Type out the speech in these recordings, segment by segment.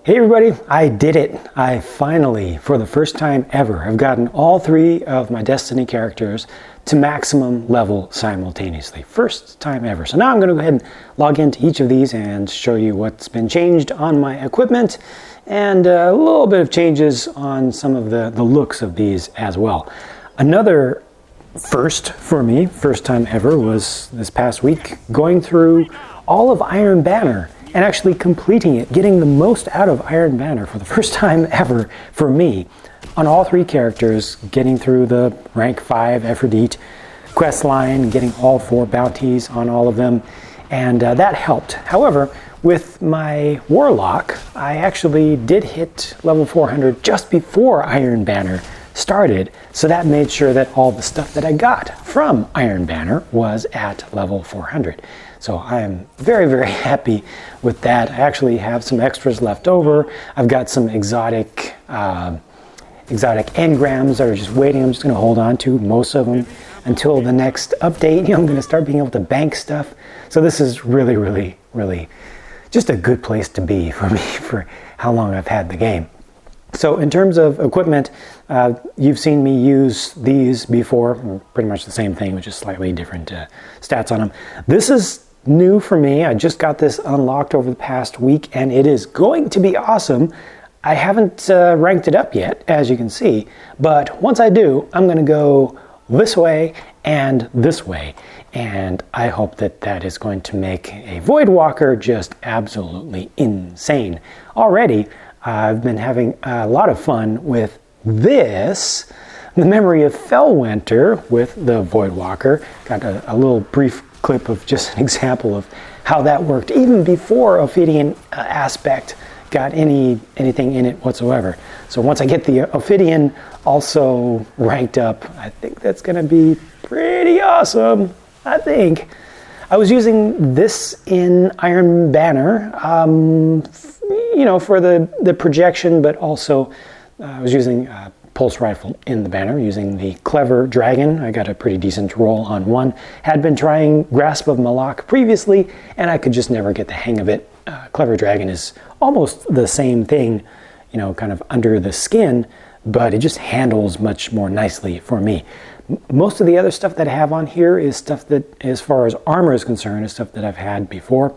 Hey everybody, I did it. I finally, for the first time ever, have gotten all 3 of my Destiny characters to maximum level simultaneously. First time ever. So now I'm going to go ahead and log into each of these and show you what's been changed on my equipment and a little bit of changes on some of the looks of these as well. Another first for me, first time ever, was this past week going through all of Iron Banner and actually completing it, getting the most out of Iron Banner for the first time ever for me on all 3 characters, getting through the rank 5 Aphrodite quest line, getting all 4 bounties on all of them, and that helped. However, with my Warlock, I actually did hit level 400 just before Iron Banner started, so that made sure that all the stuff that I got from Iron Banner was at level 400. So I am very, very happy with that. I actually have some extras left over. I've got some exotic engrams that are just waiting. I'm just going to hold on to most of them until the next update. I'm going to start being able to bank stuff. So this is really, really, really just a good place to be for me for how long I've had the game. So in terms of equipment, you've seen me use these before, pretty much the same thing with just slightly different stats on them. This is new for me. I just got this unlocked over the past week and it is going to be awesome. I haven't ranked it up yet, as you can see, but once I do, I'm going to go this way and this way, and I hope that that is going to make a Voidwalker just absolutely insane. Already, I've been having a lot of fun with this, the Memory of Fellwinter with the Voidwalker. Got a little brief clip of just an example of how that worked, even before Ophidian aspect got anything in it whatsoever. So once I get the Ophidian also ranked up, I think that's going to be pretty awesome, I think. I was using this in Iron Banner, you know, for the projection, but also I was using pulse rifle in the banner, using the Clever Dragon. I got a pretty decent roll on one. Had been trying Grasp of Malak previously, and I could just never get the hang of it. Clever Dragon is almost the same thing, you know, kind of under the skin, but it just handles much more nicely for me. Most of the other stuff that I have on here is stuff that, as far as armor is concerned, is stuff that I've had before.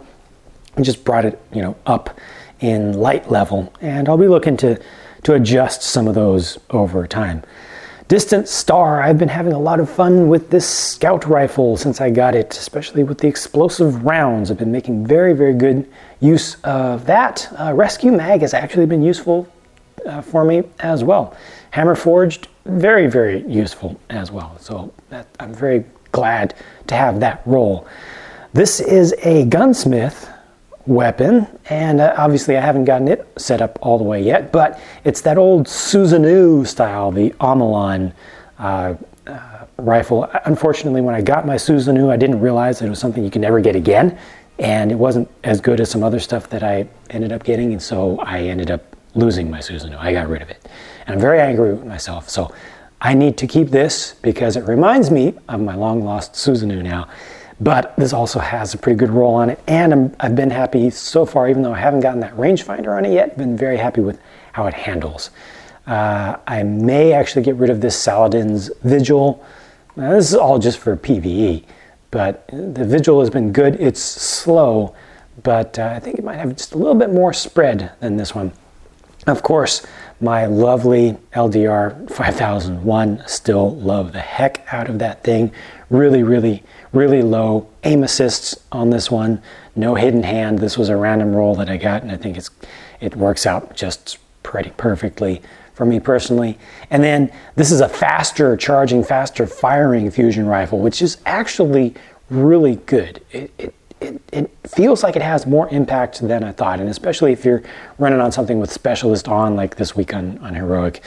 I just brought it, you know, up in light level, and I'll be looking to adjust some of those over time. Distant Star, I've been having a lot of fun with this scout rifle since I got it, especially with the explosive rounds. I've been making very, very good use of that. Rescue Mag has actually been useful for me as well. Hammer Forged, very, very useful as well. So I'm very glad to have that role. This is a gunsmith weapon, and obviously I haven't gotten it set up all the way yet, but it's that old Susanoo style, the Omelon rifle. Unfortunately, when I got my Susanoo, I didn't realize that it was something you can never get again, and it wasn't as good as some other stuff that I ended up getting, and so I ended up losing my Susanoo. I got rid of it, and I'm very angry with myself. So I need to keep this because it reminds me of my long lost Susanoo now. But this also has a pretty good roll on it, and I've been happy so far, even though I haven't gotten that rangefinder on it yet, been very happy with how it handles. I may actually get rid of this Saladin's Vigil. Now, this is all just for PvE, but the Vigil has been good. It's slow, but I think it might have just a little bit more spread than this one. Of course, my lovely LDR 5001, still love the heck out of that thing. Really, really, really low aim assists on this one. No hidden hand. This was a random roll that I got, and I think it works out just pretty perfectly for me personally. And then this is a faster charging, faster firing fusion rifle, which is actually really good. It feels like it has more impact than I thought, and especially if you're running on something with Specialist on, like this week on Heroic,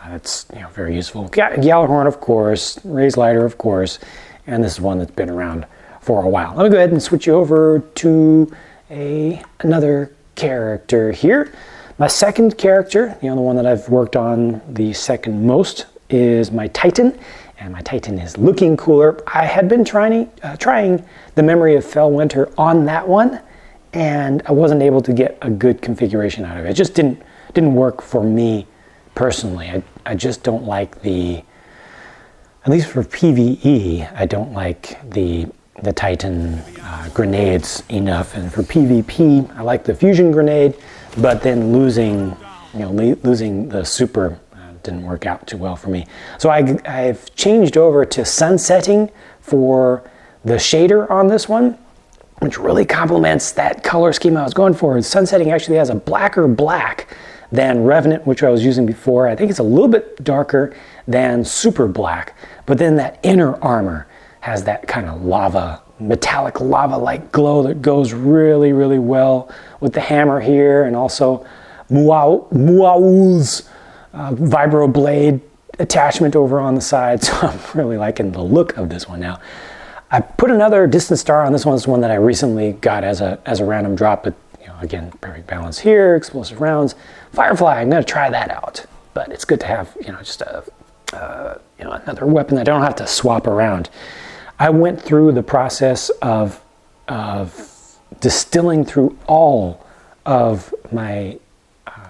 that's, you know, very useful. Gjallarhorn, of course, Raised Lighter, of course, and this is one that's been around for a while. Let me go ahead and switch you over to another character here. My second character, the only one that I've worked on the second most, is my Titan. And my Titan is looking cooler. I had been trying the Memory of Fellwinter on that one, and I wasn't able to get a good configuration out of it. It just didn't work for me personally. I just don't like the, at least for PvE, I don't like the Titan grenades enough. And for PvP, I like the fusion grenade, but then losing the super didn't work out too well for me. So I've changed over to sunsetting for the shader on this one, which really complements that color scheme I was going for. Sunsetting actually has a blacker black than Revenant, which I was using before. I think it's a little bit darker than Super Black, but then that inner armor has that kind of lava, metallic lava-like glow that goes really, really well with the hammer here, and also Muaul's vibroblade attachment over on the side. So I'm really liking the look of this one now. I put another Distant Star on this one. This one that I recently got as a random drop, but again, perfect balance here, explosive rounds. Firefly, I'm going to try that out, but it's good to have just another weapon that I don't have to swap around. I went through the process of distilling through all of my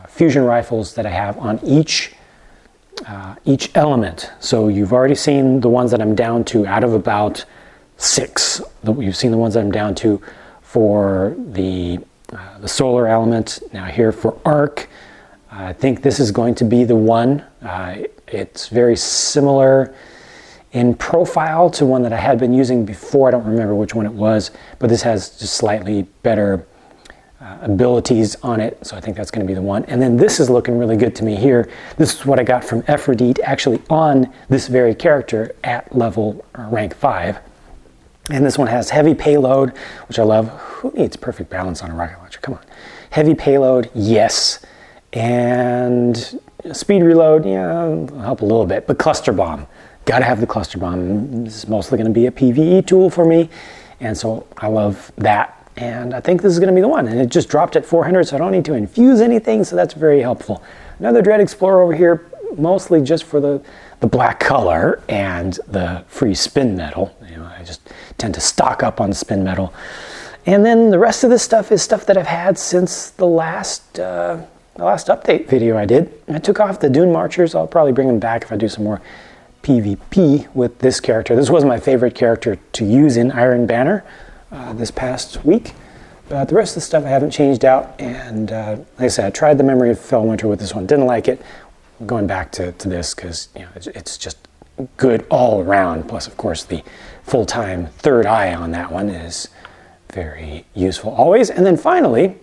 fusion rifles that I have on each element. So you've already seen the ones that I'm down to out of about 6. You've seen the ones that I'm down to for the solar element. Now here for arc, I think this is going to be the one. It's very similar in profile to one that I had been using before. I don't remember which one it was, but this has just slightly better abilities on it, so I think that's going to be the one. And then this is looking really good to me here. This is what I got from Aphrodite, actually on this very character at level rank 5. And this one has heavy payload, which I love. Who needs perfect balance on a rocket launcher? Come on. Heavy payload, yes. And speed reload, yeah, will help a little bit. But cluster bomb, gotta have the cluster bomb. This is mostly gonna be a PvE tool for me. And so I love that. And I think this is gonna be the one. And it just dropped at 400, so I don't need to infuse anything, so that's very helpful. Another Dread Explorer over here, mostly just for the black color and the free spin metal. I just tend to stock up on spin metal. And then the rest of this stuff is stuff that I've had since the last update video I did. I took off the Dune Marchers. I'll probably bring them back if I do some more PvP with this character. This was my favorite character to use in Iron Banner this past week. But the rest of the stuff I haven't changed out. And like I said, I tried the Memory of Fellwinter with this one. Didn't like it. I'm going back to this because it's just good all around. Plus, of course, the full-time third eye on that one is very useful always. And then finally,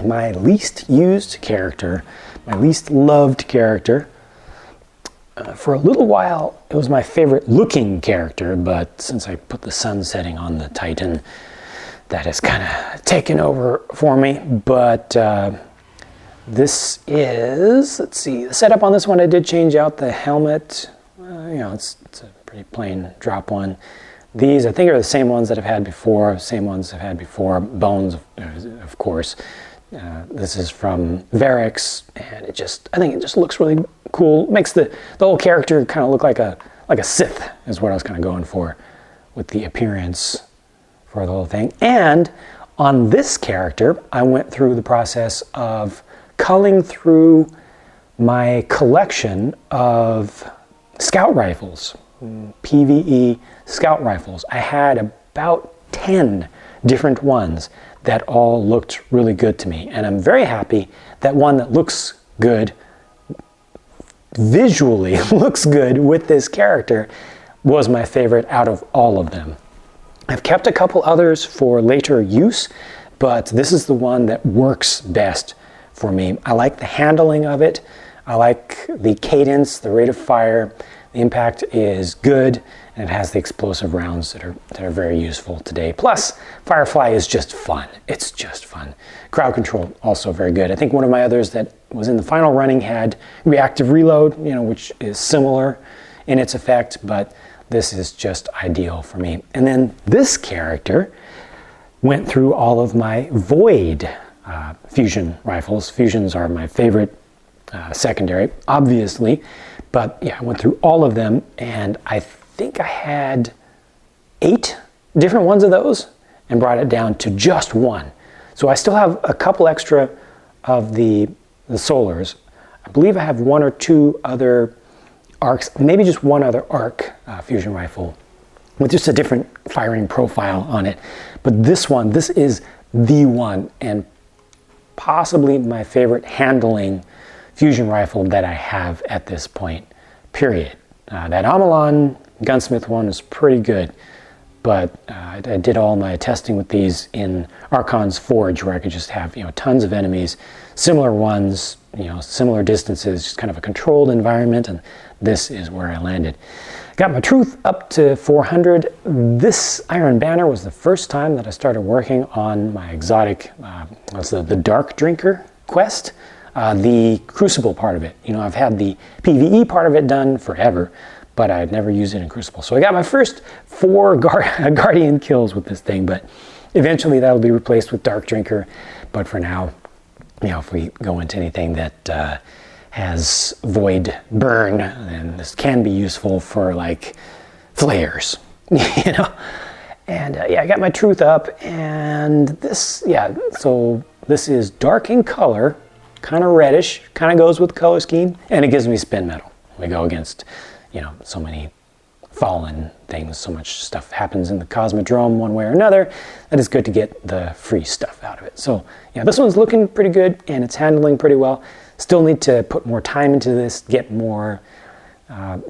my least used character, my least loved character. For a little while, it was my favorite looking character, but since I put the sun setting on the Titan, that has kind of taken over for me. But this is, let's see, the setup on this one, I did change out the helmet. It's a pretty plain drop one. These, I think, are the same ones that I've had before, Bones, of course. This is from Varix, and I think it just looks really cool. Makes the whole character kind of look like a Sith, is what I was kind of going for with the appearance for the whole thing. And on this character, I went through the process of culling through my collection of scout rifles, PvE scout rifles. I had about 10 different ones that all looked really good to me. And I'm very happy that one that looks good, visually looks good with this character, was my favorite out of all of them. I've kept a couple others for later use, but this is the one that works best for me. I like the handling of it. I like the cadence, the rate of fire. The impact is good, and it has the explosive rounds that are very useful today. Plus, Firefly is just fun. It's just fun. Crowd control, also very good. I think one of my others that was in the final running had reactive reload, which is similar in its effect, but this is just ideal for me. And then this character went through all of my Void fusion rifles. Fusions are my favorite secondary, obviously. But yeah, I went through all of them, and I think I had 8 different ones of those and brought it down to just one. So I still have a couple extra of the solars. I believe I have one or two other arcs, maybe just one other arc fusion rifle with just a different firing profile on it. But this one, this is the one, and possibly my favorite handling fusion rifle that I have at this point, period. That Amalon Gunsmith one is pretty good, but I did all my testing with these in Archon's Forge, where I could just have, tons of enemies, similar ones, similar distances, just kind of a controlled environment, and this is where I landed. Got my truth up to 400. This Iron Banner was the first time that I started working on my exotic, the Dark Drinker quest, the Crucible part of it. I've had the PvE part of it done forever, but I'd never used it in Crucible. So I got my first 4 Guardian kills with this thing, but eventually that'll be replaced with Dark Drinker. But for now, if we go into anything that has Void Burn, then this can be useful for like flares, And I got my truth up, and this, so this is dark in color, kind of reddish, kind of goes with the color scheme, and it gives me spin metal. We go against, so many fallen things, so much stuff happens in the Cosmodrome one way or another, that it's good to get the free stuff out of it. So this one's looking pretty good, and it's handling pretty well. Still need to put more time into this, get more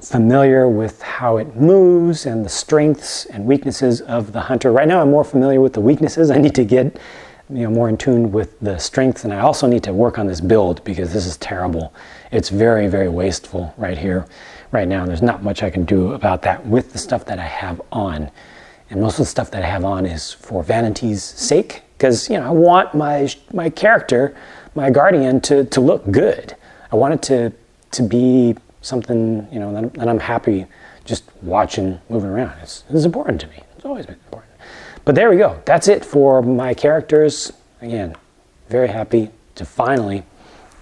familiar with how it moves and the strengths and weaknesses of the Hunter. Right now I'm more familiar with the weaknesses. I need to get more in tune with the strengths, and I also need to work on this build because this is terrible. It's very, very wasteful right here, right now. There's not much I can do about that with the stuff that I have on. And most of the stuff that I have on is for vanity's sake, because I want my character, my Guardian, to look good. I want it to be something that I'm happy just watching, moving around. It's important to me. It's always been important. But there we go. That's it for my characters. Again, very happy to finally,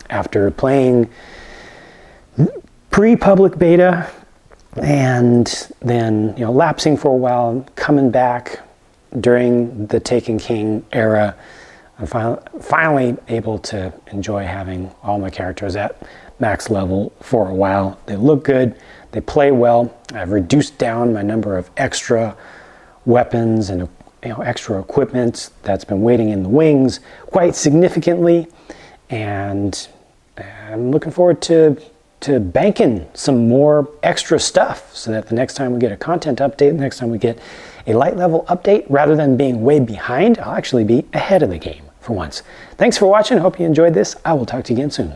after playing pre-public beta and then lapsing for a while, coming back during the Taken King era, I'm finally able to enjoy having all my characters at max level for a while. They look good, they play well. I've reduced down my number of extra weapons and extra equipment that's been waiting in the wings quite significantly, and I'm looking forward to banking some more extra stuff so that the next time we get a content update, the next time we get a light level update, rather than being way behind, I'll actually be ahead of the game for once. Thanks for watching. I hope you enjoyed this. I will talk to you again soon.